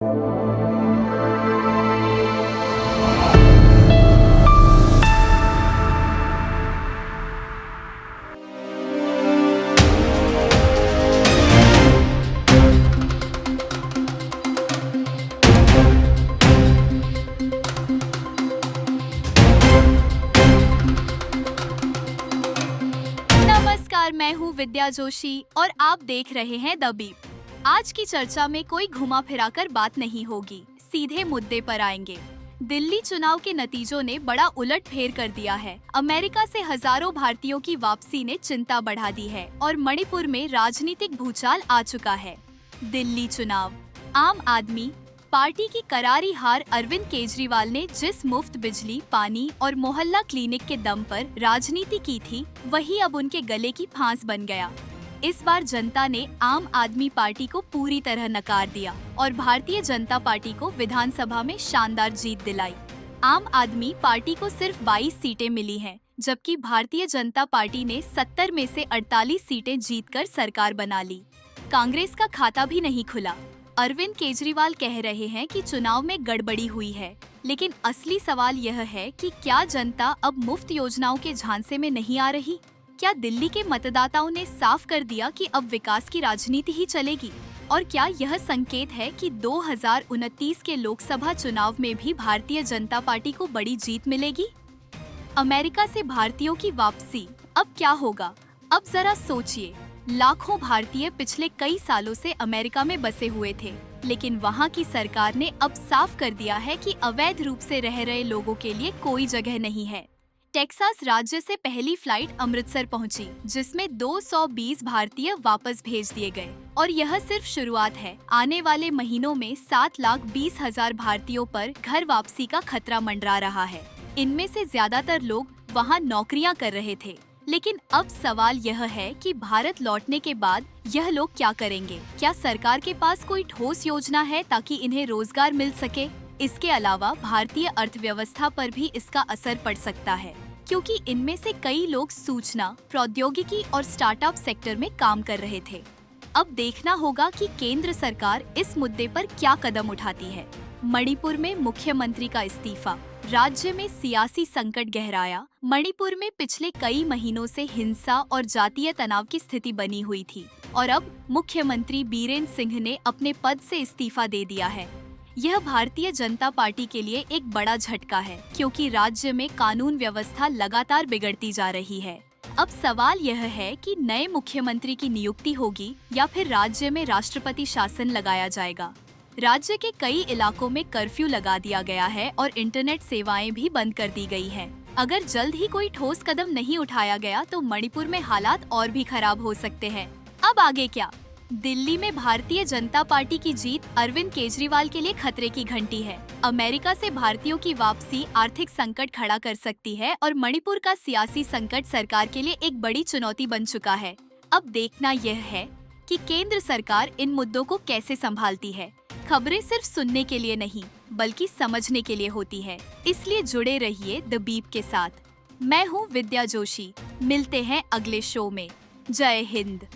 नमस्कार, मैं हूँ विद्या जोशी और आप देख रहे हैं द बीप। आज की चर्चा में कोई घुमा फिराकर बात नहीं होगी, सीधे मुद्दे पर आएंगे। दिल्ली चुनाव के नतीजों ने बड़ा उलटफेर कर दिया है। अमेरिका से हजारों भारतीयों की वापसी ने चिंता बढ़ा दी है और मणिपुर में राजनीतिक भूचाल आ चुका है। दिल्ली चुनाव, आम आदमी पार्टी की करारी हार। अरविंद केजरीवाल ने जिस मुफ्त बिजली, पानी और मोहल्ला क्लिनिक के दम पर राजनीति की थी, वही अब उनके गले की फांस बन गया। इस बार जनता ने आम आदमी पार्टी को पूरी तरह नकार दिया और भारतीय जनता पार्टी को विधानसभा में शानदार जीत दिलाई। आम आदमी पार्टी को सिर्फ 22 सीटें मिली हैं, जबकि भारतीय जनता पार्टी ने 70 में से 48 सीटें जीतकर सरकार बना ली। कांग्रेस का खाता भी नहीं खुला। अरविंद केजरीवाल कह रहे हैं कि चुनाव में गड़बड़ी हुई है, लेकिन असली सवाल यह है कि क्या जनता अब मुफ्त योजनाओं के झांसे में नहीं आ रही? क्या दिल्ली के मतदाताओं ने साफ कर दिया कि अब विकास की राजनीति ही चलेगी? और क्या यह संकेत है कि 2029 के लोकसभा चुनाव में भी भारतीय जनता पार्टी को बड़ी जीत मिलेगी? अमेरिका से भारतीयों की वापसी, अब क्या होगा? अब जरा सोचिए। लाखों भारतीय पिछले कई सालों से अमेरिका में बसे हुए थे, लेकिन वहां की सरकार ने अब साफ कर दिया है कि अवैध रूप से रह रहे लोगों के लिए कोई जगह नहीं है। टेक्सास राज्य से पहली फ्लाइट अमृतसर पहुंची, जिसमें 220 भारतीय वापस भेज दिए गए और यह सिर्फ शुरुआत है। आने वाले महीनों में 7,20,000 भारतीयों पर घर वापसी का खतरा मंडरा रहा है। इनमें से ज्यादातर लोग वहां नौकरियां कर रहे थे, लेकिन अब सवाल यह है कि भारत लौटने के बाद यह लोग क्या करेंगे? क्या सरकार के पास कोई ठोस योजना है ताकि इन्हें रोजगार मिल सके? इसके अलावा भारतीय अर्थव्यवस्था पर भी इसका असर पड़ सकता है, क्योंकि इनमें से कई लोग सूचना, प्रौद्योगिकी और स्टार्टअप सेक्टर में काम कर रहे थे। अब देखना होगा कि केंद्र सरकार इस मुद्दे पर क्या कदम उठाती है। मणिपुर में मुख्यमंत्री का इस्तीफा, राज्य में सियासी संकट गहराया। मणिपुर में पिछले कई महीनों से हिंसा और जातीय तनाव की स्थिति बनी हुई थी और अब मुख्यमंत्री बीरेन्द्र सिंह ने अपने पद से इस्तीफा दे दिया है। यह भारतीय जनता पार्टी के लिए एक बड़ा झटका है, क्योंकि राज्य में कानून व्यवस्था लगातार बिगड़ती जा रही है। अब सवाल यह है कि नए मुख्यमंत्री की नियुक्ति होगी या फिर राज्य में राष्ट्रपति शासन लगाया जाएगा। राज्य के कई इलाकों में कर्फ्यू लगा दिया गया है और इंटरनेट सेवाएं भी बंद कर दी गई हैं। अगर जल्द ही कोई ठोस कदम नहीं उठाया गया तो मणिपुर में हालात और भी खराब हो सकते हैं। अब आगे क्या? दिल्ली में भारतीय जनता पार्टी की जीत अरविंद केजरीवाल के लिए खतरे की घंटी है। अमेरिका से भारतीयों की वापसी आर्थिक संकट खड़ा कर सकती है और मणिपुर का सियासी संकट सरकार के लिए एक बड़ी चुनौती बन चुका है। अब देखना यह है कि केंद्र सरकार इन मुद्दों को कैसे संभालती है। खबरें सिर्फ सुनने के लिए नहीं, बल्कि समझने के लिए होती है। इसलिए जुड़े रहिए द बीप के साथ। मैं हूँ विद्या जोशी। मिलते हैं अगले शो में। जय हिंद।